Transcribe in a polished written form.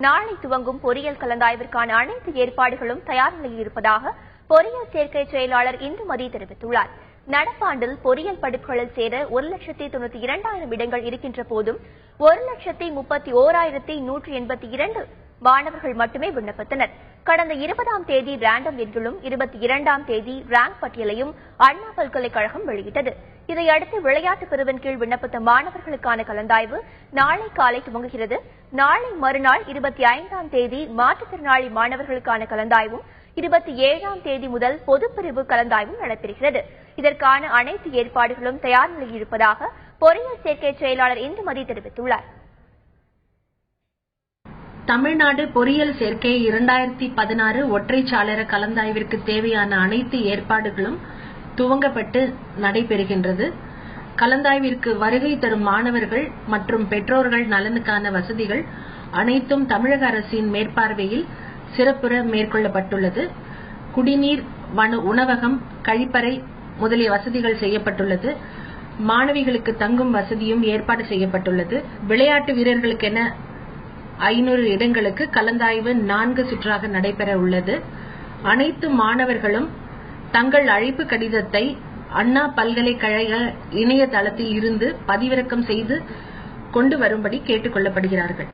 நாளை துவங்கும் பொறியியல் கலந்தாய்விற்கான அனைத்து ஏற்பாடுகளும் தயார் நிலையில் இருப்பதாக பொறியியல் சேர்க்கை செயலாளர் இந்துமதி தெரிவித்துள்ளார். நடப்பாண்டில் பொறியியல் படிப்புகளில் சேர 1,92,000 இடங்கள் இருக்கின்ற போதும் 1,31,182 மாணவர்கள் மட்டுமே விண்ணப்பித்தனர். கடந்த 20ஆம் தேதி ரேண்டம் எண்களும் 22ஆம் தேதி ரேங்க் பட்டியலையும் அண்ணா பல்கலைக்கழகம் வெளியிட்டது. இதையடுத்து விளையாட்டு பிரிவின் கீழ் விண்ணப்பித்த மாணவர்களுக்கான கலந்தாய்வு நாளை காலை துவங்குகிறது. நாளை மறுநாள் 25ஆம் தேதி மாற்றுத்திறனாளி மாணவர்களுக்கான கலந்தாய்வும் 27ஆம் தேதி முதல் பொதுப்பிரிவு கலந்தாய்வும் நடைபெறுகிறது. இதற்கான அனைத்து ஏற்பாடுகளும் தயார் நிலையில் இருப்பதாக பொறியியல் சேர்க்கை செயலாளர் இந்துமதி தெரிவித்துள்ளார். தமிழ்நாடு பொறியியல் சேர்க்கை 2016 ஒற்றைச்சாளர கலந்தாய்விற்கு தேவையான அனைத்து ஏற்பாடுகளும் துவங்கப்பட்டு நடைபெறுகின்றது. கலந்தாய்விற்கு வருகை தரும் மாணவர்கள் மற்றும் பெற்றோர்கள் நலனுக்கான வசதிகள் அனைத்தும் தமிழக அரசின் மேற்பார்வையில் சிறப்புற மேற்கொள்ளப்பட்டுள்ளது. குடிநீர், உணவகம், கழிப்பறை முதலிய வசதிகள் செய்யப்பட்டுள்ளது. மாணவிகளுக்கு தங்கும் வசதியும் ஏற்பாடு செய்யப்பட்டுள்ளது. விளையாட்டு வீரர்களுக்கென 500 இடங்களுக்கு கலந்தாய்வு 4 சுற்றாக நடைபெற உள்ளது. அனைத்து மாணவர்களும் தங்கள் அழைப்பு கடிதத்தை அண்ணா பல்கலைக்கழக இணையதளத்தில் இருந்து பதிவிறக்கம் செய்து கொண்டு வரும்படி கேட்டுக் கொள்ளப்படுகிறார்கள்.